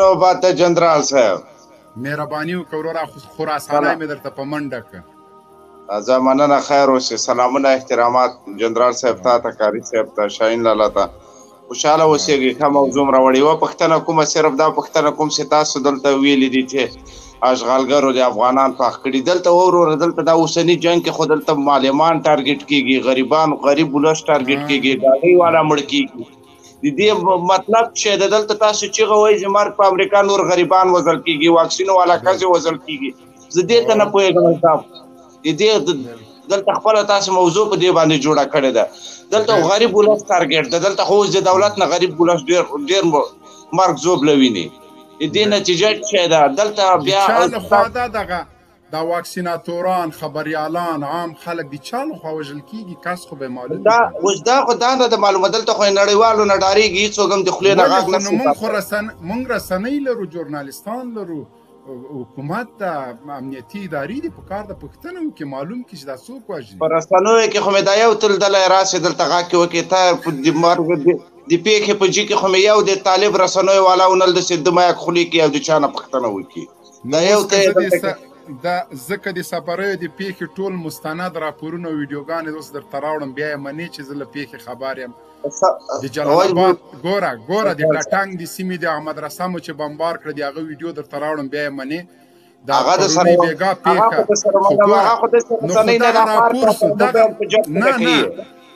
نوبت جنرال صاحب مهرباني وکړه وروره خراسانۍ مې درته په منډه کړه. زه مننه خیر اوسې. سلامونه احترامات جنرال صاحب ته کاري صاحب ته شاهین لالا ته خوشحاله اوسېږئ. ښه موضوع م راوړې وه. پوښتنه کومه صرف دا پوښتنه کوم چې تاسو دلته ویلي دي چې اشغالګرو د افغانان پاک کړي. دلته وروره دلته دا اوسني جنګ کې خو دلته معلمان ټارګېټ کېږي، غریب ولس ټارګېټ کېږي، ګاډۍ والا مړ کېږي. د دې مطلب چې دلته تاسو چیغه وایي چې مرګ په امریکا نور غریبان وژل کېږي، واکسینو والا ښځې وژل کېږي. زه دې ته نه پوهېږم صاحب. دلته خپله تاسو موضوع په دې باندې جوړه کړې ده. دلته غریب ولس ټارګېټ ده. دلته خو اوس د دولت نه غریب ولس ډېر مرګ ژوبله ویني. د دې نتیجه څه ده؟ دلته بیا چا لخوا دا واکسیناتوران، خبریالان، عام خلک د چا لخوا وژل کېږي؟ کس خو به معلوم وي. اوس دا خو دا نه ده معلومه. دلته خو نړیوالو نه ډارېږي، هېڅوک هم د خولې نه غږ نه شي. موږ رسنۍ لرو، ژورنالستان لرو، حکومت ته امنیتي ادارې دي. په کار د پوښتنه وکړي، معلوم کړي چې دا څوک وژني. په رسنیو کې خو مې دا یو تل ډله راسې دلته غږ کې وکړي ته د مرګ د پیښې په جي کې خو مې یو د طالب رسنیو والا ونل داسې د مایک خولې کې او د چا نه پوښتنه وکړي. دا یو ته دا ځکه د سفریو د پیښې ټول مستند راپورونه او ویډیوګانې اوس درته راوړم، بیا یې منې چې زه له پیښې خبر یم. د جلال آباد ګوره د پلټنګ د سیمې د احمد رسامو چې بمبار کړه د هغه ویډیو درته راوړم، بیا یې منې. دا پرونۍ بېګا پیښه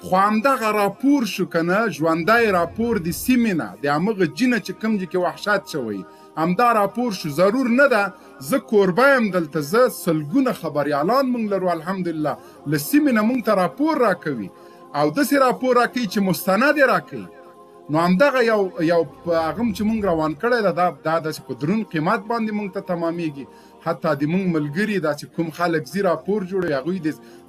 خو همدغه راپور شو که نه، ژوندی راپور د سیمې نه، د همغه جینه چې کوم ځای کې وحشت شوی، همدا راپور شو. ضرور نه ده زه کوربه یم دلته، زه سلګونه خبریالان موږ لرو الحمدلله، له سیمې نه موږ ته راپور راکوي او داسې راپور راکوي چې مستند یې راکوي. نو همدغه یو هغه چې موږ روان کړی ده دا داسې په دروند قیمت باندې موږ ته تمامیږي. حتی د موږ ملګري دا چې کوم خلک ځي راپور جوړوي، هغوی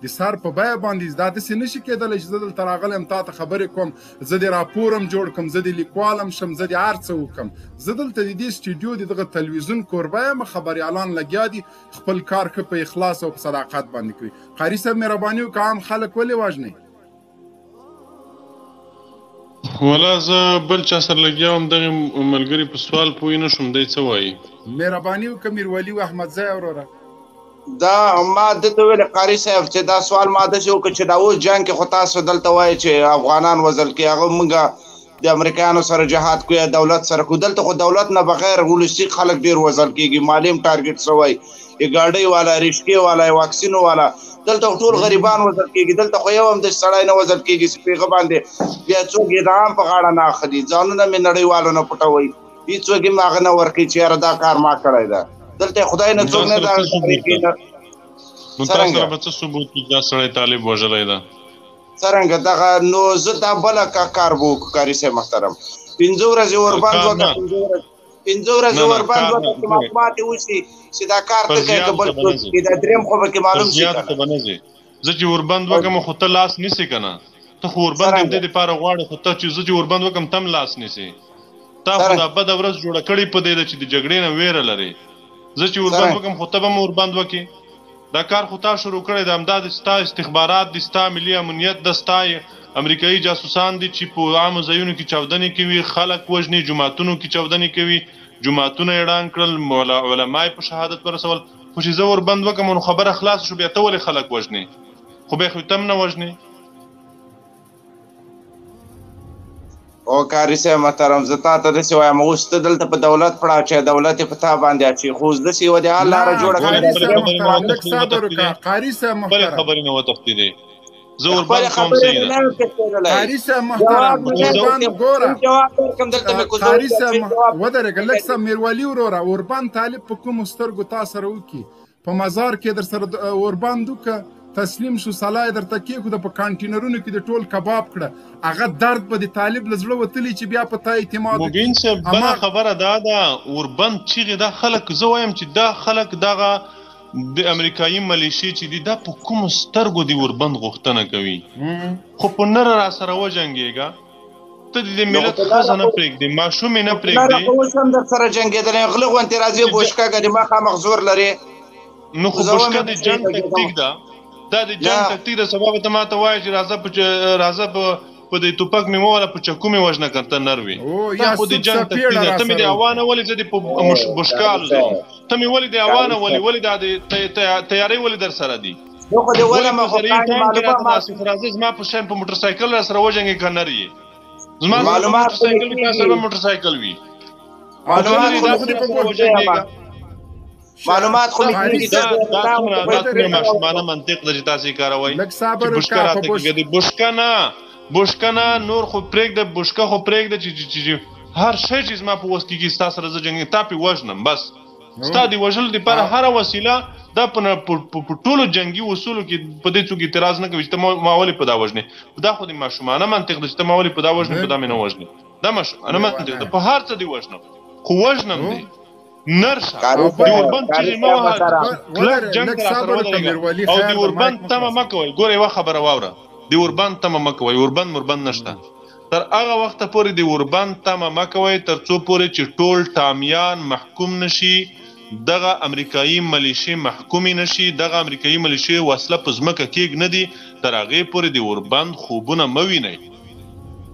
د سر په بیه باندې دا داسې نشي کېدلی چې زه دلته راغلی یم تا ته خبرې کوم، زه د راپور هم جوړ کړم، زه د لیکوال هم شم، زه د هر څه وکړم. زه دلته د دې سټوډیو د دغه تلویزیون کوربه یم، خبریالان لګیا دي خپل کار ښه په اخلاص او په صداقت باندې کوي. قاري صاحب مهرباني وکړه، عام خلک ولې وژنئ؟ ولا زه بل چا سره لګیا وم، دغې ملګري په سوال پوه نه شوم دی څه وایي. مهرباني وکړه میرولي احمدزی وروره. دا ما دته ویل قاري صاحب چې دا سوال ما داسې وکړ چې دا اوس جنګ کې خو تاسو دلته وایي چې افغانان وژل کېږي، هغه موږ د امریکایانو سره جهاد کوي، دولت سره کوي. دلته خو دولت نه بغیر ولسي خلک ډېر وژل کېږي، معلم ټارګېټ شوی، ګاډۍ والا، رشکې والا، واکسینو والا. دلته ټول غریبان وژل کېږي. دلته خو یو هم د سړی نه وژل کېږي چې پیغه باندې بیا څوک یې د عام په غاړه نه اخلي. ځانونه مې نړیوالو نه پټوئ، هېڅوک یې هغه نه ورکوي چې یاره دا کار ما کړی ده. دلته خدای نه څوک نه دا نو تاسو سره به څه ثبوت چې دا سړی طالب وژلی ده؟ څرنګه دغه نو زه دا بله کار به وکړو قاري صاحب محترم. 5 ورځې ورباند وکړه، 5 ورځې ورباند وکړه چې معلومات یې وشي چې دا کار ته کوي که بل څوک کوي. دا درېیم خو به کې معلوم شي که نه. زه چې وربند وکړم خو ته لاس نیسې که نه؟ ته خو وربند د دې دپاره غواړې، خو ته چې زه چې وربند وکړم ته هم لاس نیسې. تا خو دا بده ورځ جوړه کړې په دې ده چې د جګړې نه ویره لرې. زه چې وربند وکړم خو ته به م وربند وکړې. دا کار خو تا شروع کړی د همدا ستا استخبارات دي، ستا ملي امنیت ده، ستا امریکایي جاسوسان دي چې په عامو ځایونو کې چاودنې کوي، خلک وژني، جوماتونو کې چاودنې کوي، جوماتونه یې ړنګ کړل، علما یې په شهادت ورسول. خو چې زه وربند وکړم نو خبره خلاصه شو، بیا ته ولې خلک وژنې؟ خو بیا خو ته هم نه وژنې. او قاري صاحب محترم زه تا ته داسې وایم، اوس ته دلته په دولت پړه اچوې، دولت یې په تا باندې اچوي، خو اوس داسې یوه د حل لاره جوړه کړې. قاري صاحب محترم خبرې نه وتښتېدې، زه وربند کوم صحیح ده. قاري صاحب محترم ګوره، قاري صاحب ودرېږه لږ څه. میروالي وروره، وربند طالب په کومو سترګو تا سره وکړي؟ په مزار کې در سره وربند وکړه، تسلیم شو، سلا یې درته کېښوده، په کانټینرونو کې د ټول کباب کړه. هغه درد به د طالب له زړه وتلی چې بیا په تا اعتماد وکړي. مبین صاحب بله خبره دا ده، وربند چیغې دا خلک، زه وایم چې دا خلک دغه د امریکایي ملیشې چې دي دا په کومو سترګو د وربند غوښتنه کوي. خو په نره را سره وجنګېږه، ته د ملت ښځه نه پرېږدې، ماشوم یې نه پرېږدې. اوس هم در سره جنګېدلی غله غوندې راځې، بوشکه ګډې مخامخ زور لرې. نو خو بوشکه د جنګ تکتیک ده، دا د جنګ تکتیک ده. سبا به ته ما ته وایې چې راځه په په دې توپک مې وواله په چکو مې وژنه کنته نر وي دا خو د جنګ تکتیک ده ته مې د اوانه ولې زه دې په بشکالو ځم ته مې ولې د اوانه ولې دا د تیاری ولې در سره دي زما په شان په موټر سایکل را سره وجنګې که نر یې زما موټر سایکل وي تا سره موټر سایکل وي معلومات خو دا څومره ماشومانه منطق ده چې تاسې کاروئ چې بشکه راته کېږي بشکه نه نور خو پرېږده بشکه خو پرېږده چې هر شی چې زما په وس کېږي ستا سره زه جنګ تا پې وژنم بس ستا د وژلو دپاره هره وسیله دا په ټولو جنګي اصولو کې په دې څوک اعتراض نه کوي چې ته ما ولې په دا وژنې دا خو د ماشومانه منطق ده چې ته ما ولې په دا وژنې په دا مې نه وژنې دا ماشومانه منطق ده په هر څه دې وژنم خو وژنم دی نرشه د اوربند چې ما کلک جنګ ته را سره ودرېږه او د اوربند تمه مه کوئ ګوره یوه خبره واوره د اوربند تمه مه کوئ اوربند مربند نشته تر هغه وخته پورې د اوربند تمه مه کوئ تر څو پورې چې ټول ټامیان محکوم نشي دغه امریکایي ملیشې محکومې نشي دغه امریکایي ملیشې وسله په ځمکه کېږ نه دي تر هغې پورې د اوربند خوبونه مه وینئ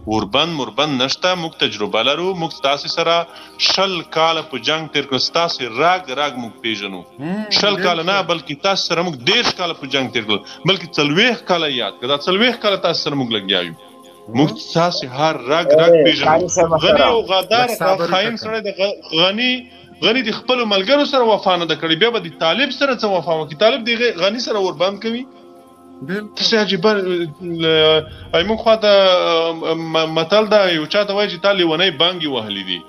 اوربند مربند نشته موږ تجربه لرو موږ ستاسې سره 10 کاله په جنګ تېر کړو ستاسې راګ موږ پېژنو 10 کاله نه بلکې تاسې سره موږ 10 کاله په جنګ تېر کړو بلکې 40 کاله یاد کړه دا 40 کاله تاسې سره موږ لګیا یو موږ ستاسې هر راګ پېژنو غني او غدار خاین سره د غني د خپلو ملګرو سره وفا نه ده کړې بیا به د طالب سره څه وفا وکړي طالب د غني سره اوربند کوي تاسې عجیبه موږ خواته متل ده یو چا ته وایي چې تا لیونی بانګې وهلي دي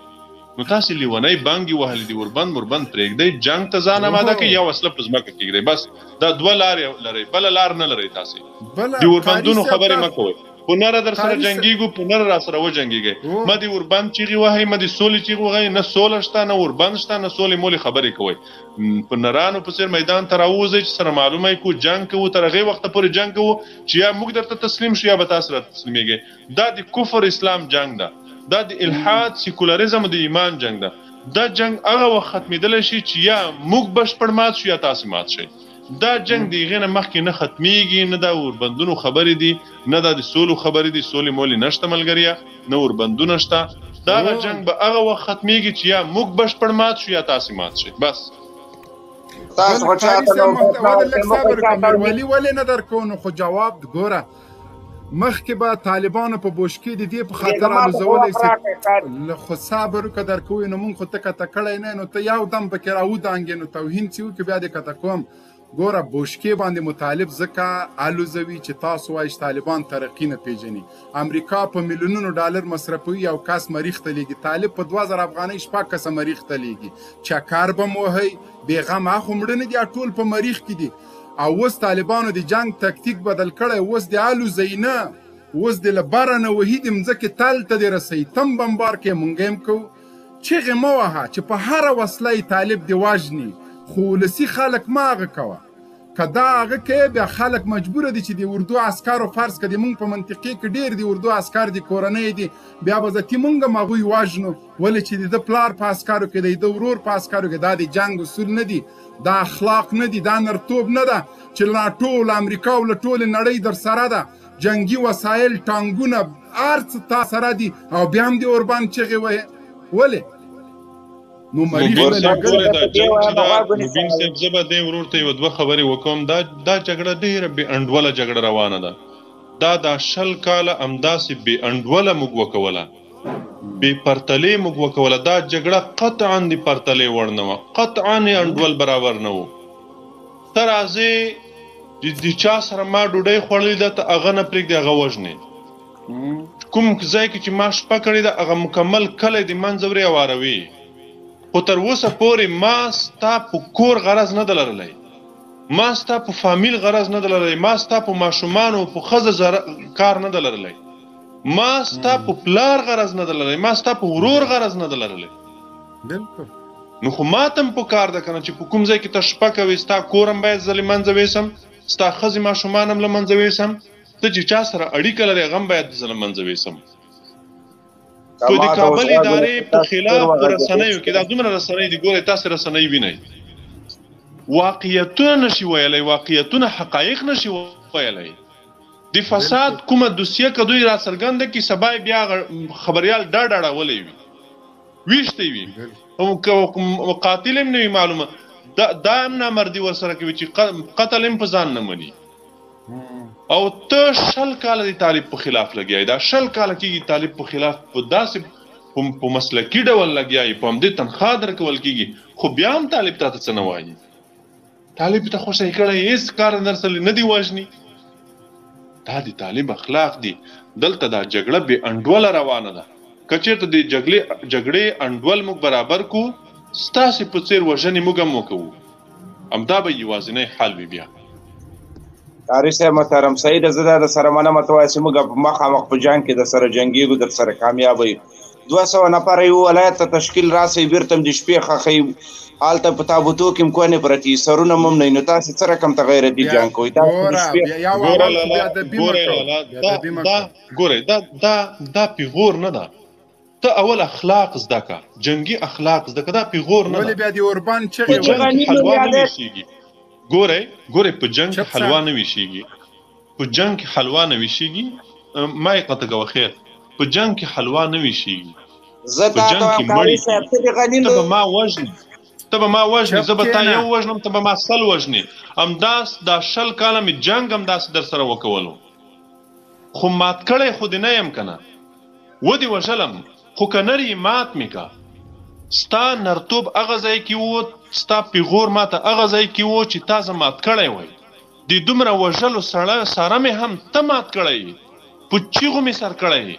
نو تاسې لیونی بانګې وهلي دي اوربند مربند پرېږدئ جنګ ته ځان اماده کوئ یا وسله په ځمکه کېږدئ بس دا 2 لارې لرئ بله لار نه لرئ تاسې د اوربندونو خبرې مه کوئ په نره در سره جنګېږو په نره را سره وجنګېږئ مه د اوربند چیغې وهئ مه د سولې چیغې وهئ نه سوله شته نه اوربند شته نه سولې مولې خبرې کوئ په نرانو په څېر میدان ته راووځئ چې سره معلومه یې کوو جنګ کوو تر هغې وخته پورې جنګ کوو چې یا موږ درته تسلیم شو یا به تاسې راته تسلیمېږئ دا د کفر اسلام جنګ ده دا د الحاد سیکولریزم د ایمان جنګ ده دا جنګ هغه وخت ختمېدلی شي چې یا موږ بشپړ مات شو یا تاسې مات شئ دا جنگ د هغې نه مخکې نه ختمیږي نه دا اوربندونو خبرې دي نه دا د سولو خبرې دي سولې مولې نشته ملګريه نه اوربندونه شته دا هغه جنگ به هغه وخت ختمیږي چې یا موږ بشپړ مات شو یا تاسې مات شئ بس تاسو خو چاته ولې نه درکو نو خو جواب ګوره مخکې به طالبانو په بوشکې د دې په خاطر الوزولی سي خو صبر وکړه درکوی نو مونږ خو ته کته کړی نه نو ته یو دم پکې راودانګې نو توهین چې وکړي بیا دې کته کوم ګوره بوشکې باندې مطالب ځکه الوزوي چې تاسو وایي چې طالبان ترقي نه پېژني امریکا په میلیونونو ډالر مصرفوي یو کس مریخ ته لیږي طالب په 2000 افغانۍ 6 کسه مریخ ته لیږي چکر به مو وهئ بېغمه خو مړه نه دي ټول په مریخ کې دي او اوس طالبانو د جنگ تکتیک بدل کړی اوس د الوزئ نه اوس د له بره نه وهي د مځکې تل ته دې رسوي تم بمبار کې مونږ هم کوو چغې مه وهه چې په هره وسله یې طالب دې وژني خو ولسي خلک مه هغه کوه که دا هغه کوې بیا خلک مجبوره دي چې د اردو عسکرو فرض که د مونږ په منطقې کې ډېر د اردو عسکر د کورنۍ دي بیا به ذاتي مونږ هم هغوی وژنو ولې چې د ده پلار په عسکرو کې دی د ده ورور په عسکرو کې دا د جنګ اصول نه دي دا اخلاق نه دي دا نرتوب نه ده چې لا ټول امریکا او له ټولې نړۍ در سره ده جنګي وسایل ټانګونه هر څه تا سره دي او بیا هم د اوربند چغې وهې ولې نو مبین صاحب زه به دې ورور ته یو 2 خبرې وکړم دا جګړه ډېره بې انډوله جګړه روانه ده دا 10 کاله همداسې بې انډوله موږ وکوله بې پرتلې موږ وکوله دا جګړه قطعا د پرتلې وړ نه وه قطعا یې انډول برابر نه و ته راځې د چا سره ما ډوډۍ خوړلې ده ته هغه نه پرېږدې هغه وژنې کوم ځای کې چې ما شپه کړې ده هغه مکمل کلی د منځه ورې هواروي خو تر اوسه پورې ما ستا په کور غرض نه ده لرلی ما ستا په فامیل غرض نه ده لرلی ما ستا په ماشومانو په ښځه کار نه ده لرلی ما ستا په پلار غرض نه ده لرلی ما ستا په ورور غرض نه ده لرلی نو خو ماته هم په کار ده که نه چې په کوم ځای کې ته شپه کوې ستا کور هم باید زه له منځه ویسم ستا ښځې ماشومان هم له منځه ویسم ته چې چا سره اړیکه لرې هغه هم باید زه له منځه ویسم خو د کابل ادارې په خلاف په رسنیو کې دا دومره رسنۍ دي ګورئ تاسې رسنۍ وینئ واقعیتونه نشي ویلی واقعیتونه حقایق نشي ویلی د فساد کومه دوسیه که دوی را څرګنده کړي سبا بیا خبریال ډاډ اړولی وي ویشتی وي او قاتل هم نه وي معلومه دا هم نامردي ورسره کوي چې قتل هم په ځان نه مني او ته 20 کاله د طالب په خلاف لګیای دا 20 کاله کېږي طالب په خلاف په داسې په مسلکي ډول لګیای په همدې تنخوا درکول کېږي خو بیا هم طالب ته څه نه وایي طالب ته خو صحیح کړی هېڅ کار درسره نه دی وژني دا د طالب اخلاق دي دلته دا جګړه بې انډوله روانه ده که چېرته د جګړې انډول موږ برابر کو ستاسې په څېر وژنې موږ هم وکوو همدا به یوازینی حل وي بیا قاري صاحب محترم صحیح ده زه دا د سره منمه ته وایه چې موږ مخامخ په جنګ کې د سره جنګېږو در سره کامیابه یو 200 نفره یو ولایت ته تشکیل راسئ بیرته هم د شپې ښخوي هلته په تابوتو کې هم کونې پرتې سرونه هم نه وي نو تاسې څه رقم ته غیرتي جنګ کوئ ګورئ دا پیغور نه ده ته اول اخلاق زده که جنګي اخلاق زده که دا پیغور نه ده په جنګ کې حلوا نه ویشېږي ګورئ په جنګ کې حلوا نه ویشېږي په جنګ کې حلوا نه ویشېږي ما یې قطع کوه خیر په جنګ کې حلوا نه ویشېږي په جنګ کې مړي ته به ما وژني زه به تا یو وژنم ته به ما 100 وژنې همداس دا 20 کاله مې جنګ همداسې در سره وکولو خو مات کړی خو دې نه یم که نه ودې وژلم خو که نر یې مات مې که ستا نرتوب هغه ځای کې و ستا پیغور ما ته هغه ځای کې و چې تا زه مات کړی وی د دومره وژلو ساره مې هم ته مات کړی په چیغو مې سر کړی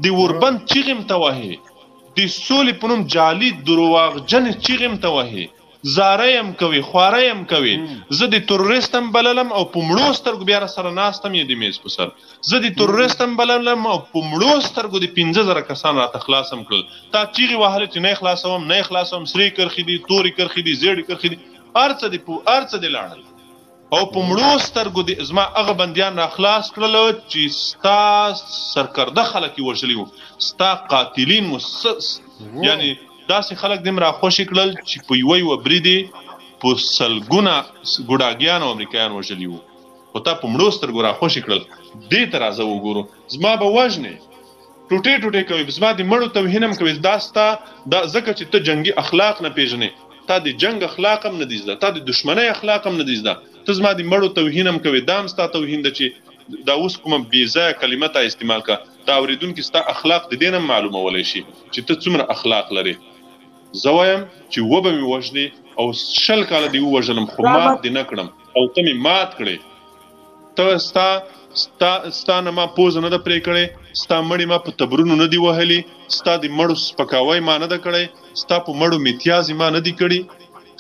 د اوربند چیغې م ته وهې د سولې په نوم جعلي درواغجنې چیغې م ته وهې زاره یم کوي خواره یم کوي زه د تروریست هم بللم او په مړو سترګو بیا راسره ناست هم یې د میز په سر زه د تروریست هم بللم او په مړو سترګو د 15,000 کسان راته خلاص هم کړل تا چیغې وهلې چې نه یې خلاصوم نه یې خلاصوم سرې کرښې دي تورې کرښې دي زیړې کرښې دي هر څه دې لاړل او په مړو سترګو د زما هغه بندیان را خلاص کړل چې ستا سرکرده خلک یې وژلي وو ستا قاتلین یعنی داسې خلک دې م را خوشې کړل چې په یوه بریدې په سلګونه ګوډاګیان او امریکایان وژلي وو خو تا په مړو سترګو را خوشې کړل دې ته راځه وګورو زما به وژنې ټوټې ټوټې کوي زما د مړو توهین هم کوي دا ستا ځکه چې ته جنګي اخلاق نه پېژنې تا د جنګ اخلاق هم نه دي زده تا د دشمنۍ اخلاق هم نه دي زده ته زما د مړو توهین هم کوي دا هم ستا توهین ده چې دا اوس کومه بېځایه کلمه ته استعمال کړه دا اورېدونکي ستا اخلاق د دې نه هم معلومولی شي چې ته څومره اخلاق لرې زه وایم چې وبه مې وژنې او 20 کاله دې ووژلم خو مات دې نه کړم او ته مې مات کړې ته ستا نه ما پوزه نه ده پرې کړې ستا مړي ما په تبرونو نه دي وهلي ستا د مړو سپکاوی ما نه ده کړی ستا په مړو میتیازې ما نه دي کړي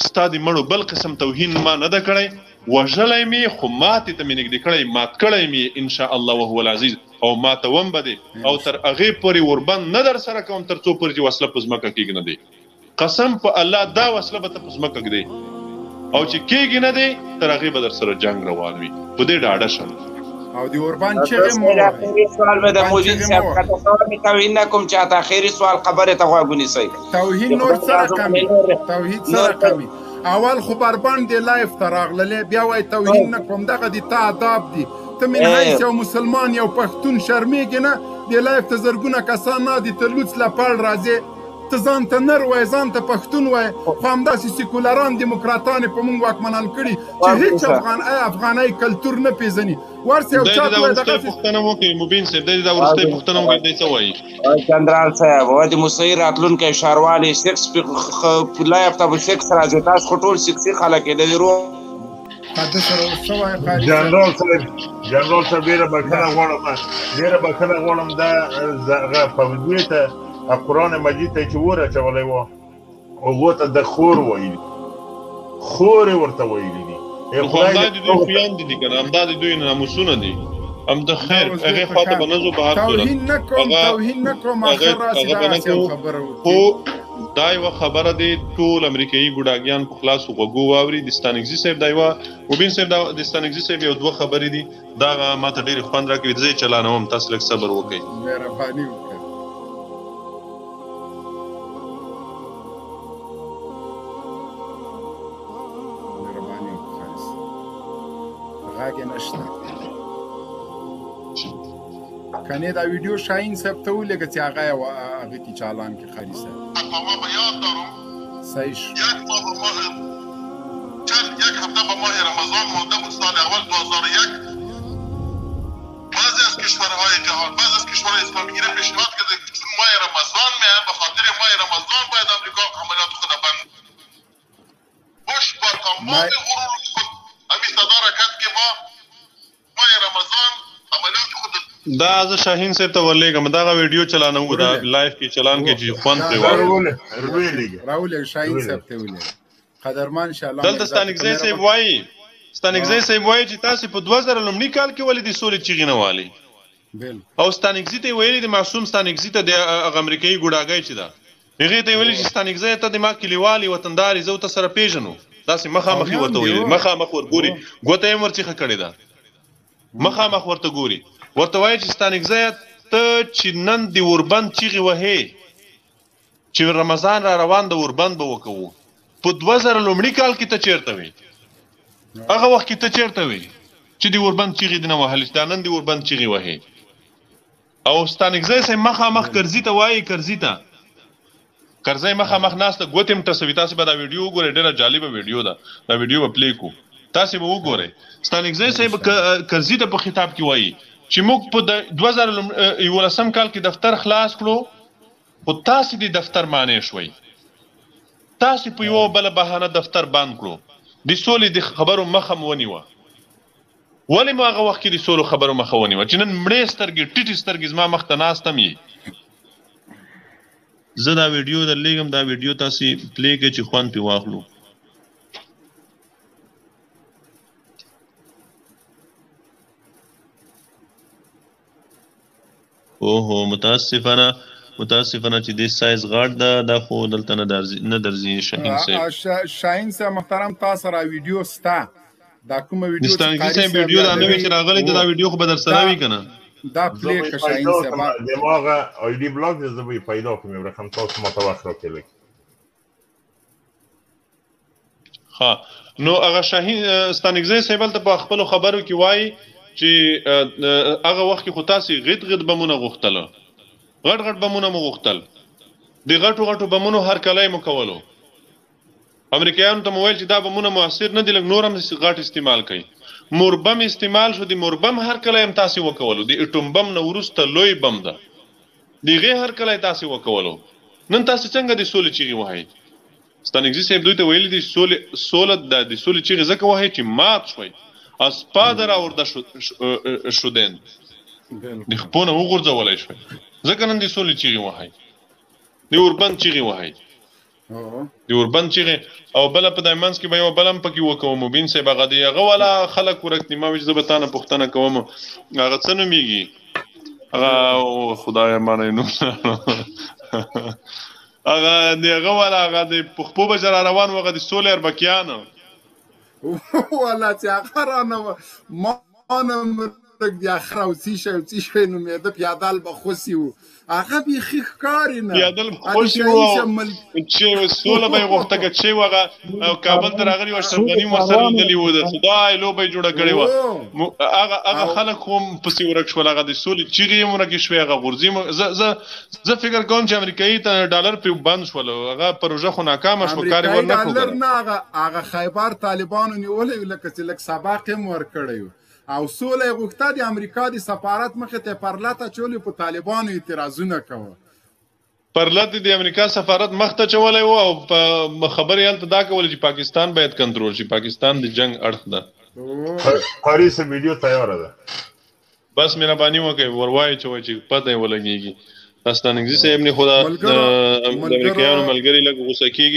ستا د مړو بل قسم توهین ما نه ده کړی وژلی مې خو ماتې ته مې نږدې کړی مات کړی مې انشاء الله وهو العزیز او ماتوم به دې او تر هغې پورې وربند نه در سره کوم تر څو پورې چې وسله په ځمکه کېږي نه دی قسم په الله دا وسله به ته په ځمکه ږدې او چې کېږي نه دی تر هغې به در سره جنګ روان وي په دې ډاډه شم او د اوربند چیغې مو آخري سوال به د مودین صاحب کته مې توهین نه کوم چاته آخري سوال خبرې ته غوږ ونیسئ توهین نور څه رقمي توحید څه رقمي اول خو بربند دی لایف ته راغللی بیا وایي توهین نه کوم دغه د تا آداب دي ته من حیث یو مسلمان یو پښتون شرمېږې نه دې لایف ته زرګونه کسان نه دي ته لوڅ لپړ راځې ته ځان ته نر وایې ځان ته پښتون وایې خو همداسې سیکولران دیموکراتان یې په موږ واکمنان کړي چې هېڅ افغانۍ کلتور نه پېژني ورسې یو چا ته وایي دغسې پوښتنه وکړئ مبین صاحب دی دا وروستۍ پوښتنه وکړئ دی څه وایي چندرال صاحب و د موسیقي راتلونکی ښاروالي سیکس لایف ته به سیکس راځي تاسو خو ټول سیکسي خلک یې د روغ جنرال صاحب ډېره بښنه غواړم دا هغه فوجي ته قرآن مجید ته چې ور اچولی و هغو ته د خور ویلي خور یې ورته ویلي دي خو همدا د دوی خویندې دي که نه همدا د دوی ناموسونه دي همدا خیر هغې خوا ته به نه ځو په هر توهین نه کوم اخر راسي دغسې یو خبره خو دا یوه خبره دی ټول امریکایي ګوډاګیان په خلاصو غوږو واوري د ستانکزي صاحب دا یوه مبین صاحب د ستانکزي صاحب یو دوه خبرې دي دا هغه ما ته ډېرې خوند راکوي زه یې چلانوم تاسو لږ صبر وکړئ مهرباني وکړئ غاګې نشته کنې دا ویډیو شاهین صاحب ته ولېږه چې هغه کې چالان کې خالي صاحب ما به یاد دارم صحیح شو یک هفته به ماه رمضان مانده بود سال اول 2001 بعضی از کشورهای جهان بعضی از کشورهای اسلامی گیره پیشنهاد کرده که چون ماه رمضان میاد به خاطر ماه رمضان باید امریکا عملیات خود بند باش با تمام غرور خود همین صدا را کرد که ما ماه رمضان عملیات خود دا زه شاهین صاحب ته ورلېږم دغه ویډیو چلانه و دا لایف کې چلان کې چې خوند پرې راولېږه شاهین صاحب ته ولېږه قدرمان انشاءالله دلته ستانکزی صاحب وایي چې تاسې په 2000 لومړي کال کې ولې د سولې چیغې نه والئ او ستانکزي ته یې ویلي د معصوم ستانکزي ته د هغه امریکایي ګوډاګی چې ده هغې ته یې ویلي چې ستانکزی ته د ما کلیوالي وطنداري زه ورته سره پېژنو داسې مخامخ یې ورته ویلي مخامخ ورګوري ګوته یې ورڅخه کړې ده مخامخ ورته ګوري ورته وایي چې ستانکزیه ته چې نن د اوربند چیغې وهې چې رمضان را روان د اوربند به وکوو په 2000 لومړي کال کې ته چېرته وې هغه وخت کې ته چېرته وې چې د اوربند چیغې دې نه وهلې چې دا نن د اوربند چیغې وهې او ستانکزی صاحب مخامخ کرزي ته وایي کرزي ته کرزی مخامخ ناسته ګوتې هم ټسوي تاسې به دا ویډیو وګورئ ډېره جالبه ویډیو ده دا ویډیو به پلی کړو تاسې به وګورئ ستانکزی صاحب کرزي ته په خطاب کې وایي چې موږ په 2011 کال کې دفتر خلاص کړو خو تاسې د دفتر معنی شوئ تاسې په یوه بله بهانه دفتر بند کړو د سولې د خبرو مخه مو ونیوه ولې مو هغه وخت کې د سولو خبرو مخه ونیوه چې نن مړې سترګې ټیټې سترګې زما مخ ته ناست هم یې زه دا ویډیو درلېږم دا ویډیو تاسې پلی کړئ چې خوند پرې واخلو اوهو متاسفانه چې دې سایز غاټ ده دا خو دلته نه درځي شاهین صاحب شاهین صاحب محترم تاسو را ویډیو ستا دا کومه ویډیو ستانکزي صاحب ویډیو دا نوې چې راغلی دا ویډیو خو به در سره وي که نه دا پلی که شاهین صاحب دماغه آیدی بلاک زه به یې پیدا کړم رقم تاسو ماته وخت راکړئ ښه نو هغه شاهین ستانکزی صاحب هلته په خپلو خبرو کې وایي چې هغه وخت کې خو تاسې غټ بمونه غوښتله غټ بمونه مو غوښتل د غټو بمونو هرکلی مو کولو امریکایانو ته مو ویل چې دا بمونه مؤثر نه دي لږ نور هم غټ استعمال کوي موربم استعمال شو د موربم هرکلی هم تاسې وکولو د اټوم بم نه وروسته لوی بم ده د هغې هرکلی تاسې وکولو نن تاسې څنګه د سولې چیغې وهئ ستانکزي صاحب دوی ته ویلي دي سوله د سولې چیغې ځکه وهئ چې مات شوئ از پاده راورده شدین د خپو نه وغورځولی شوئ ځکه نن د سولې چیغې وهئ د اوربند چیغې وهئ د اوربند چیغې او بله په دای منځ کې به یوه بله هم پکې وکوم مبین صاحب هغه د هغه والا خلک ورک دي ما وایي چې زه به تا نه پوښتنه کوم هغه څه نومېږي هغه خدایه مانئ نوم هغه د هغه والا هغه د پخپو به چې را روان و هغه د سولې اربکیانو والا چې هغه رانه ما نه مرګ د اخره او څه شی نومېده پیادل به خوسي و هغه بیخي ښکاري نه پیادل به خوسي و چې سوله به یې غوښته که چې و هغه کابل ته راغلي و اشرف غني ورسره لیدلي و د خدای لوبه یې جوړه کړې وه هغه خلک هم پسې ورک شول هغه د سولې چیغې هم ورکې شوې هغه غورځي زه فکر کوم چې امریکایي ډالر پرې بند شول هغه پروژه خو ناکامه شوه کار یې ورنه کړو ډالر نه هغه خیبر طالبانو نیولی لکه چې لږ سبق یې هم ورکړی و او سوله یې غوښته د امریکا د سفارت مخې ته پرلته چولې په طالبانو اعتراضونه کوه پرلته د امریکا سفارت مخ ته چولی و او خبرې هلته دا کوله چې پاکستان باید کنټرول شي پاکستان د جنگ اړخ ده قاری سے ویډیو تیاره ده بس مهرباني وکړئ ور وایئ چې پته یې ولګېږي ستانکزي صاحب نه خو د امریکایانو ملګري لږ غوسه کېږي